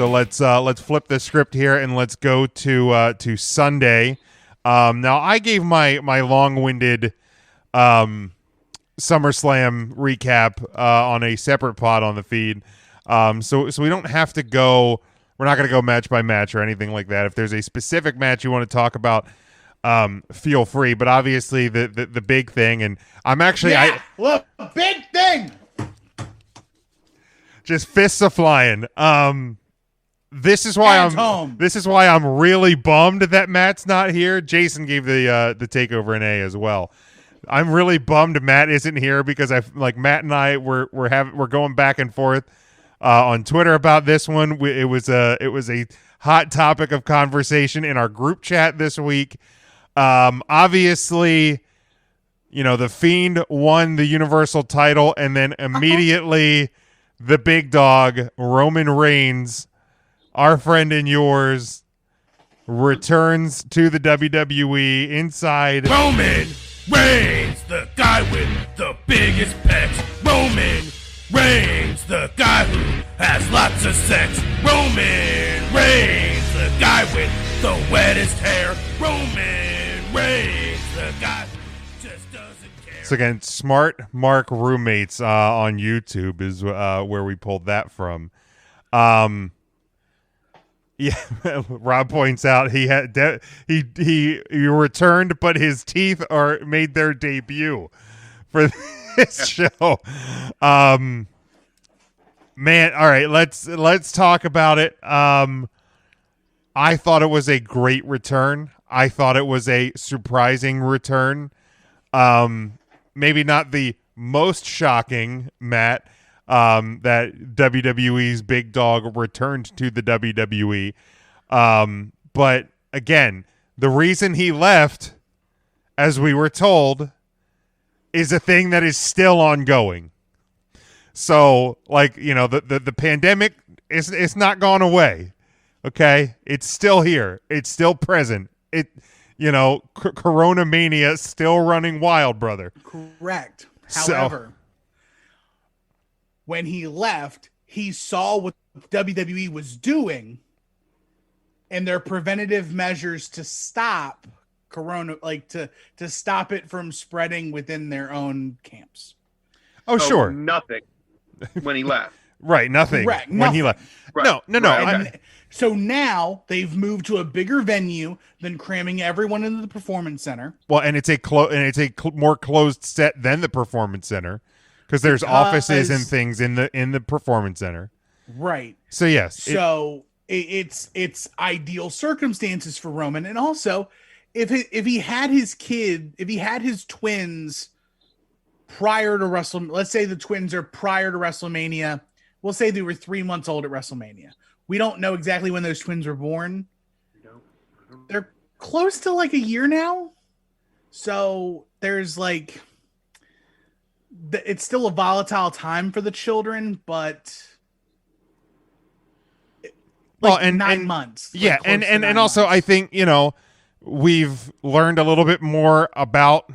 So let's flip the script here and let's go to Sunday. Now I gave my long-winded SummerSlam recap on a separate pod on the feed. So we don't have to go. We're not going to go match by match or anything like that. If there's a specific match you want to talk about, feel free. But obviously the big thing, and I'm actually big thing. Just fists are flying. This is why I'm really bummed that Matt's not here. Jason gave the takeover an A as well. I'm really bummed Matt isn't here because Matt and I we're going back and forth on Twitter about this one. It was a hot topic of conversation in our group chat this week. Obviously, the Fiend won the Universal title, and then immediately the big dog Roman Reigns, our friend and yours, returns to the WWE inside. Roman Reigns, the guy with the biggest pecs. Roman Reigns, the guy who has lots of sex. Roman Reigns, the guy with the wettest hair. Roman Reigns, the guy who just doesn't care. So again, Smart Mark Roommates on YouTube is where we pulled that from. Yeah, Rob points out he had he returned, but his teeth made their debut for this show. Man, all right, let's talk about it. I thought it was a great return. I thought it was a surprising return. Maybe not the most shocking, Matt, that WWE's big dog returned to the WWE. But again, the reason he left, as we were told, is a thing that is still ongoing. So, the pandemic it's not gone away. Okay, it's still here. It's still present. Corona mania is still running wild, brother. Correct. However, when he left, he saw what WWE was doing and their preventative measures to stop Corona, to stop it from spreading within their own camps. Oh, sure. Nothing when he left. Right, nothing. Correct, when nothing. he left. Right. No. Right. So now they've moved to a bigger venue than cramming everyone into the Performance Center. Well, and it's a more closed set than the Performance Center because there's offices and things in the Performance Center. Right. So yes. So it's ideal circumstances for Roman, and also if he had his twins prior to WrestleMania, let's say the twins are prior to WrestleMania. We'll say they were 3 months old at WrestleMania. We don't know exactly when those twins were born. They're close to a year now. So there's it's still a volatile time for the children, but 9 months. Yeah. And also I think, we've learned a little bit more about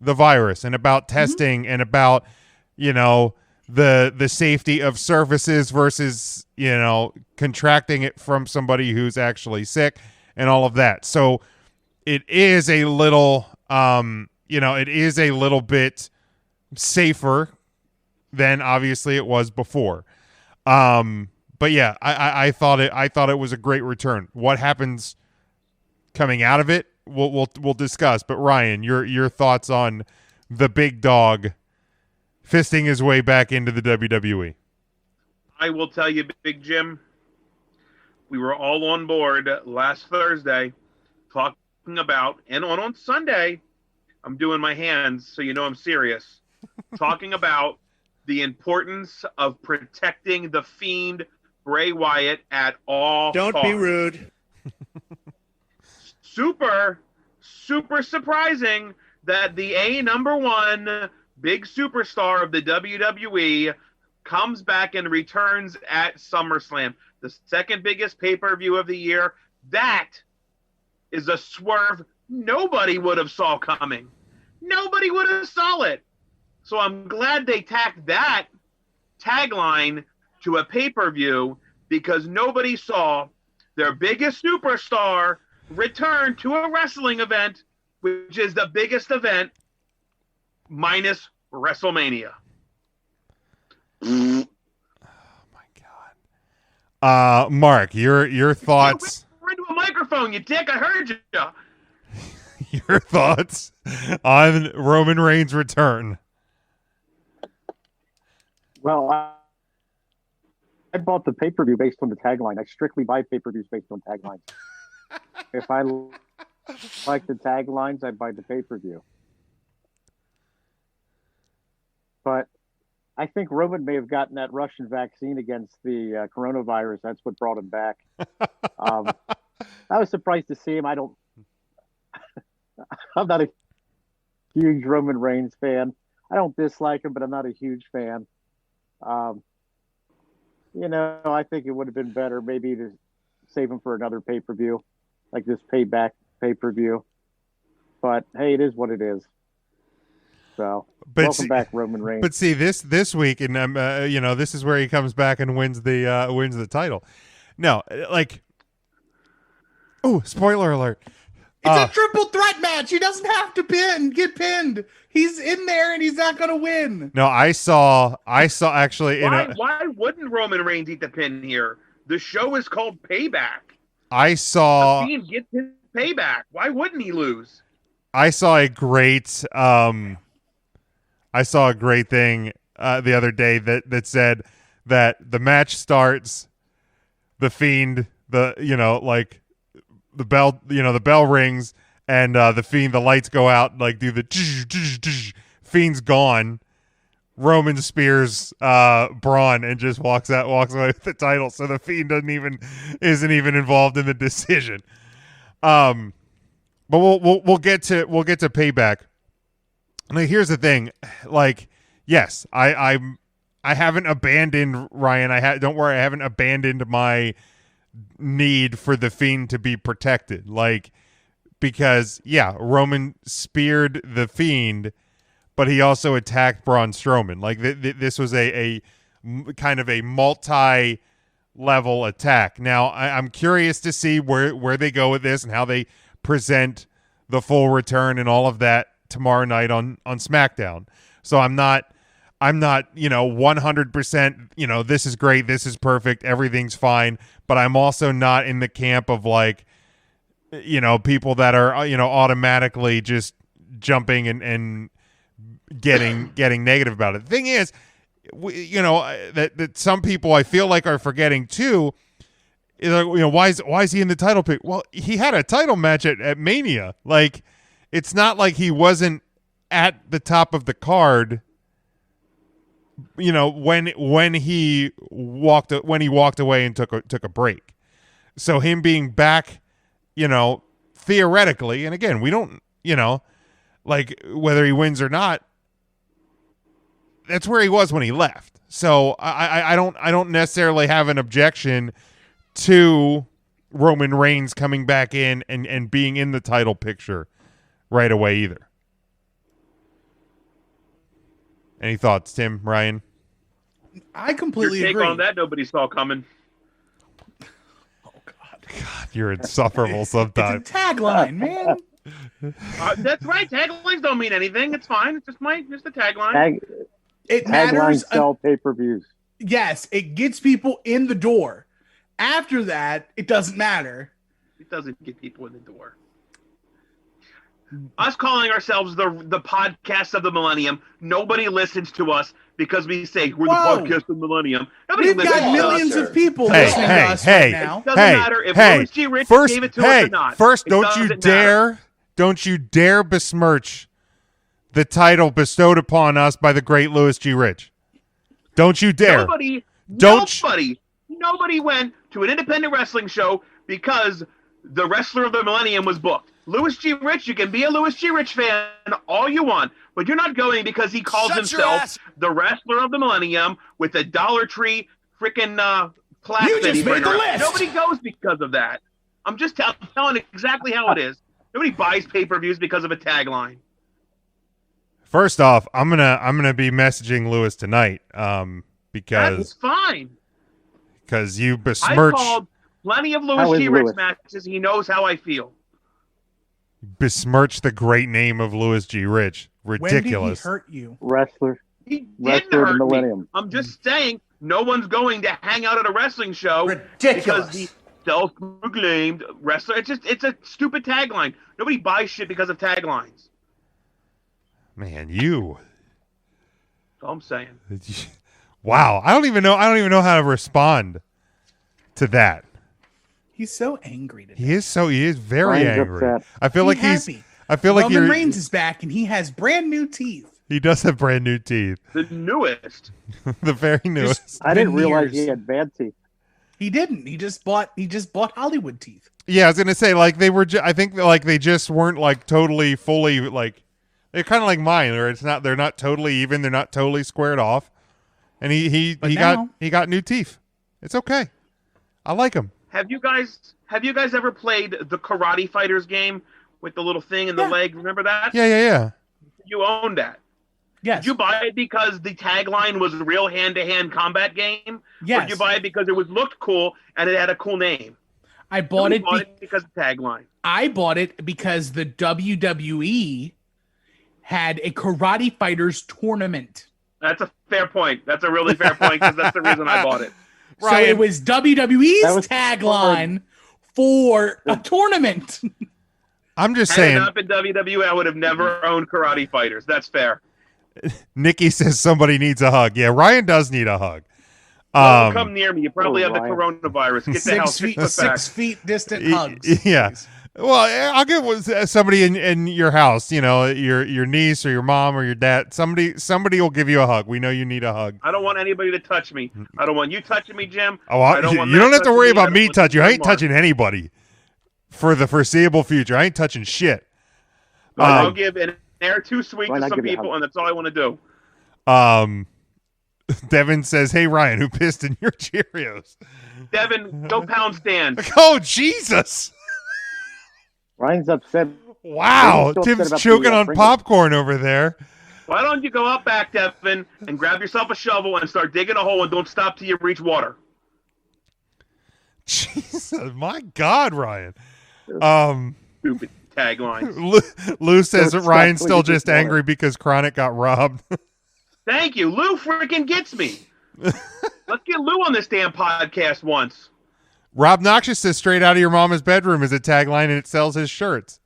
the virus and about testing and about, the safety of services versus, contracting it from somebody who's actually sick and all of that. So it is a little, it is a little bit safer than obviously it was before. But yeah, I thought it was a great return. What happens coming out of it, we'll discuss. But Ryan, your thoughts on the big dog fisting his way back into the WWE? I will tell you, Big Jim, we were all on board last Thursday talking about, and on Sunday, I'm doing my hands so I'm serious, talking about the importance of protecting the Fiend Bray Wyatt at all Don't costs. be rude. Super surprising that the number one big superstar of the WWE comes back and returns at SummerSlam, the second biggest pay-per-view of the year. That is a swerve nobody would have saw coming. Nobody would have saw it. So I'm glad they tacked that tagline to a pay-per-view because nobody saw their biggest superstar return to a wrestling event, which is the biggest event minus WrestleMania. Oh my God. Mark, your thoughts. We're into a microphone, you dick. I heard you. Your thoughts on Roman Reigns' return. Well, I bought the pay-per-view based on the tagline. I strictly buy pay-per-views based on taglines. If I like the taglines, I buy the pay-per-view. But I think Roman may have gotten that Russian vaccine against the coronavirus. That's what brought him back. I was surprised to see him. I'm not a huge Roman Reigns fan. I don't dislike him, but I'm not a huge fan. I think it would have been better maybe to save him for another pay-per-view, like this Payback pay-per-view. But hey, it is what it is. So welcome back, Roman Reigns. But see, this week, and this is where he comes back and wins the title. No, spoiler alert. It's a triple threat match. He doesn't have to get pinned. He's in there and he's not going to win. No, I saw actually. Why wouldn't Roman Reigns eat the pin here? The show is called Payback. I saw. The Fiend gets his payback. Why wouldn't he lose? I saw a great thing the other day that said that the match starts, the Fiend, the bell rings, and the Fiend, the lights go out, do the Fiend's gone. Roman spears Braun and just walks away with the title. So the Fiend isn't even involved in the decision. But we'll get to Payback. Now, here's the thing, yes, I haven't abandoned Ryan. Don't worry, I haven't abandoned my need for the Fiend to be protected. Because Roman speared the Fiend, but he also attacked Braun Strowman. This was a kind of a multi-level attack. Now, I'm curious to see where they go with this and how they present the full return and all of that tomorrow night on SmackDown. So I'm not 100%, this is great, this is perfect, everything's fine, but I'm also not in the camp of people that are automatically just jumping and getting negative about it. The thing is, that some people I feel like are forgetting too. Why is he in the title pick? Well, he had a title match at Mania. It's not like he wasn't at the top of the card. When he walked away and took a break. So him being back, theoretically, and again, we don't, whether he wins or not, that's where he was when he left. So I don't necessarily have an objection to Roman Reigns coming back in and being in the title picture right away either. Any thoughts, Tim, Ryan? I completely Your take agree. on that nobody saw coming. Oh God, you're insufferable sometimes. It's a tagline, man. That's right. Taglines don't mean anything. It's fine. It's just a tagline. It Taglines matters. sell pay-per-views. Yes, it gets people in the door. After that, it doesn't matter. It doesn't get people in the door. Us calling ourselves the podcast of the millennium, nobody listens to us because we say we're Whoa. the podcast of the millennium. Nobody We've listens got to millions us. of people Hey, listening hey, to us hey. right now. It doesn't matter if Louis G. Rich gave it to us or not. First, It don't you doesn't dare besmirch the title bestowed upon us by the great Louis G. Rich. Don't you dare. Nobody went to an independent wrestling show because the wrestler of the millennium was booked. Louis G. Rich, you can be a Louis G. Rich fan all you want, but you're not going because he calls himself the wrestler of the millennium with a Dollar Tree freaking plaque. You just made the list. Nobody goes because of that. I'm just telling exactly how it is. Nobody buys pay-per-views because of a tagline. First off, I'm gonna be messaging Louis tonight because That's fine. because you I've besmirch called plenty of How Louis is G. Rich Louis? matches. He knows how I feel. the great name of Louis G. Rich. Ridiculous. When did he hurt you? Wrestler. He didn't Wrestler of the hurt me. millennium. I'm just saying, no one's going to hang out at a wrestling show Ridiculous. because the self-proclaimed wrestler. It's a stupid tagline. Nobody buys shit because of taglines. Man, you. That's all I'm saying. Wow, I don't even know how to respond to that. He's so angry today. He is very Ryan's angry. upset. I feel Be like happy. I feel like Roman you're Reigns is back and he has brand new teeth. he does have brand new teeth. The newest. The very newest. I didn't realize Veneers. he had bad teeth. He didn't. He just bought Hollywood teeth. Yeah, I was going to say like they were I think like they just weren't like totally fully like they're kind of like mine or they're not totally even, they're not totally squared off. And he now- got new teeth. It's okay. I like him. Have you guys ever played the Karate Fighters game with the little thing in the Yeah. leg? Remember that? Yeah. You owned that. Yes. Did you buy it because the tagline was real hand-to-hand combat game? Yes. Or did you buy it because it looked cool and it had a cool name? I bought it. Because of the tagline. I bought it because the WWE had a Karate Fighters tournament. That's a fair point. That's a really fair point because that's the reason I bought it. So Ryan. it was WWE's That was tagline for a tournament. I'm just Had it saying. not been WWE, I would have never owned Karate Fighters. That's fair. Nikki says somebody needs a hug. Yeah, Ryan does need a hug. Don't come near me. You probably Oh, have the Ryan. coronavirus. Get the hell 6 feet, 6 foot back. 6 feet distant hugs. Yeah. please. Well, I'll get somebody in your house, you know, your niece or your mom or your dad. Somebody will give you a hug. We know you need a hug. I don't want anybody to touch me. I don't want you touching me, Jim. Oh, I don't want you don't Matt have to touching worry me. I about don't me want touching you. I ain't Mark. touching anybody for the foreseeable future. I ain't touching shit. I'll give an air too sweet Why to not some give you a people, hug? and that's all I want to do. Devin says, "Hey Ryan, who pissed in your Cheerios?" Devin, go pound stand. Oh Jesus! Ryan's upset. Wow, Still upset Tim's about the, choking on Pringles. popcorn over there. Why don't you go out back, Devin, and grab yourself a shovel and start digging a hole and don't stop till you reach water? Jesus, my God, Ryan. Stupid taglines. Lou says that Don't stop Ryan's till still you get just water. angry because Chronic got robbed. Thank you. Lou freaking gets me. Let's get Lou on this damn podcast once. Rob Noxious says straight out of your mama's bedroom is a tagline and it sells his shirts.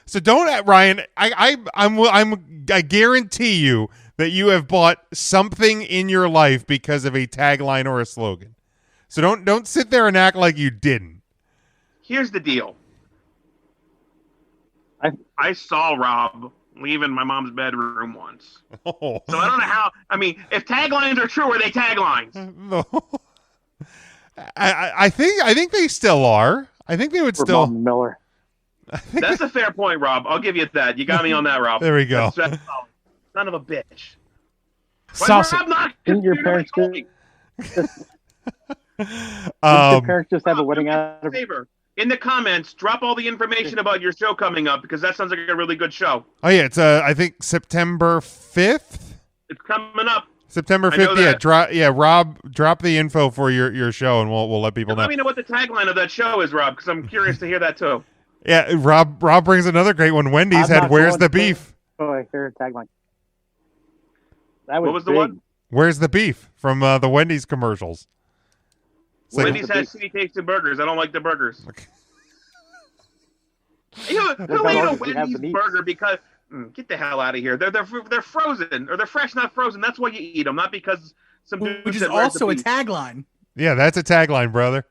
So don't, Ryan, I guarantee you that you have bought something in your life because of a tagline or a slogan. So don't sit there and act like you didn't. Here's the deal. I saw Rob leaving my mom's bedroom once. Oh. So I don't know how. I mean, if taglines are true, are they taglines? No. I think they still are. I think they would For still. Mom Miller. That's a fair point, Rob. I'll give you that. You got me on that, Rob. There we go. That's solid. Son of a bitch. Sausage. Rob not? Didn't your Nobody parents told do- me. Did your parents just have a Rob, wedding do me out a of favor. In the comments, drop all the information about your show coming up because that sounds like a really good show. Oh yeah, it's I think September 5th. It's coming up. September I know 5th. Yeah, that. Rob, drop the info for your show and we'll let people know. Let me know what the tagline of that show is, Rob, because I'm curious to hear that too. Yeah, Rob brings another great one. Wendy's I'm had not "Where's going the to- beef?" Oh, I hear a tagline. That was, What was the big. one? Where's the beef from the Wendy's commercials? It's like, Wendy's has shitty tasting burgers. I don't like the burgers. Okay. Who ate What a about you have Wendy's the meat? burger because get the hell out of here? They're frozen or they're fresh, not frozen. That's why you eat them, not because some dude Which is said, "Where's the also a beef?" tagline. yeah, that's a tagline, brother.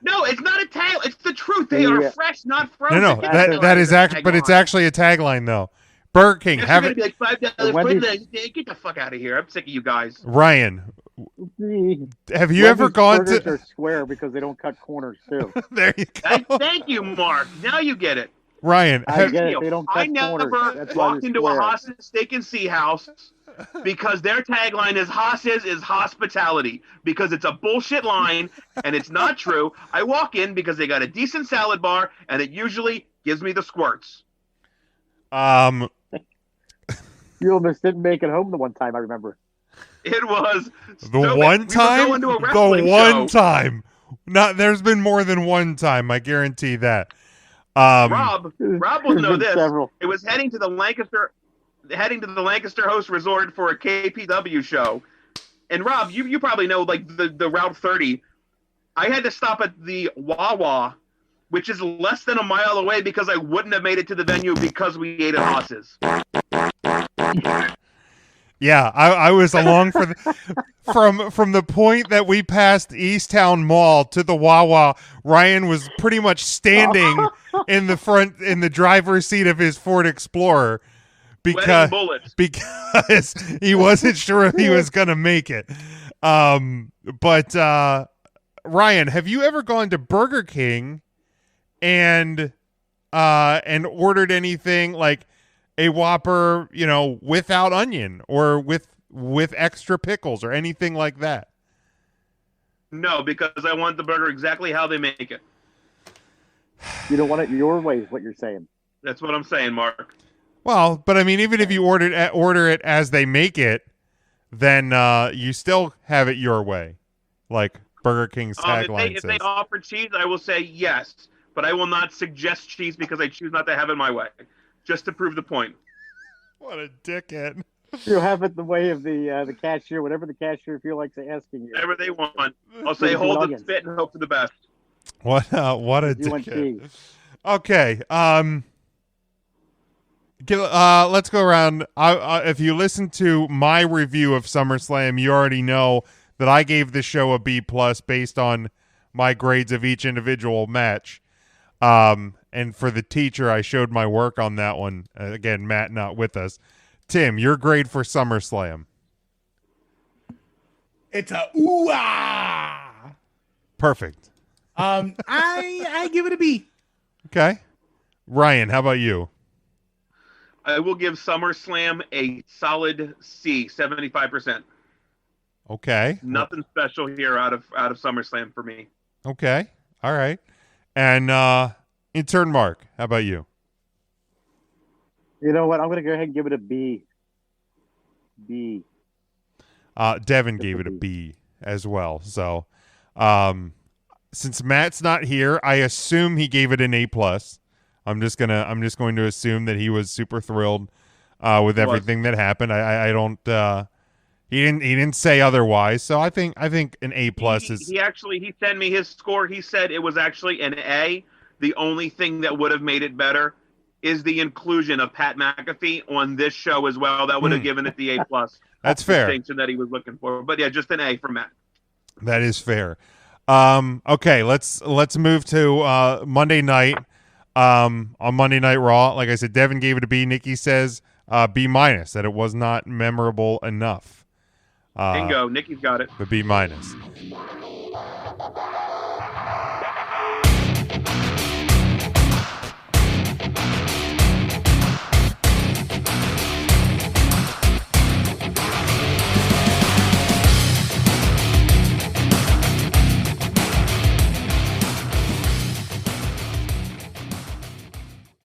No, it's not a tag. It's the truth. They are Yeah. fresh, not No, frozen. no, Get the hell that out is of here, actually, but it's tagline. actually a tagline though. Burger King, Yes, have you're it, gonna be like $5 Wendy's- Get the fuck out of here! I'm sick of you guys. Ryan. Have you Wendy's ever gone burgers to? are square because they don't cut corners too. There you go, Thank you, Mark. Now you get it. Ryan. I have- get it. They don't I cut never corners. That's why walked they're into square. a Haas Steak and Sea house because their tagline is Haas's is hospitality because it's a bullshit line and it's not true. I walk in because they got a decent salad bar and it usually gives me the squirts. You almost didn't make it home the one time, I remember. It was The so one bad. time, We were going to a the wrestling one show. time. Not there's been more than one time. I guarantee that. Rob will There's know been this. several. It was heading to the Lancaster Host Resort for a KPW show. And Rob, you probably know like the Route 30. I had to stop at the Wawa, which is less than a mile away because I wouldn't have made it to the venue because we ate at Haas's. Yeah, I was along for from the point that we passed Easttown Mall to the Wawa. Ryan was pretty much standing in the driver's seat of his Ford Explorer Sweating bullets. because he wasn't sure if he was gonna make it. But Ryan, have you ever gone to Burger King and ordered anything like a Whopper, without onion or with extra pickles or anything like that? No, because I want the burger exactly how they make it. You don't want it your way, is what you're saying. That's what I'm saying, Mark. Well, but I mean, even if you order it as they make it, then you still have it your way, like Burger King's tagline If says. they offer cheese, I will say yes, but I will not suggest cheese because I choose not to have it my way, just to prove the point. What a dickhead! You have it the way of the cashier, whatever the cashier feel like asking you. Whatever they want. I'll say With hold and onions. spit and hope for the best. What a You want dickhead! cheese. Okay, let's go around. If you listen to my review of SummerSlam, you already know that I gave the show a B+ based on my grades of each individual match. And for the teacher, I showed my work on that one. Again, Matt not with us. Tim, your grade for SummerSlam. It's a ooh-ah. Perfect. I give it a B. Okay. Ryan, how about you? I will give SummerSlam a solid C, 75%. Okay. Nothing special here out of SummerSlam for me. Okay. All right. And intern Mark, how about you? You know what? I'm going to go ahead and give it a B. B. Devin gave it a B as well. So, since Matt's not here, I assume he gave it an A+. I'm just going to assume that he was super thrilled with everything that happened. I don't he didn't say otherwise. So I think an A+ is. He sent me his score. He said it was actually an A. The only thing that would have made it better is the inclusion of Pat McAfee on this show as well. That would have given it the A+. That's fair. Distinction that he was looking for. But yeah, just an A for Matt. That is fair. Okay, let's move to Monday night. On Monday Night Raw, like I said, Devin gave it a B. Nikki says B-, that it was not memorable enough. Bingo, Nikki's got it. The B-.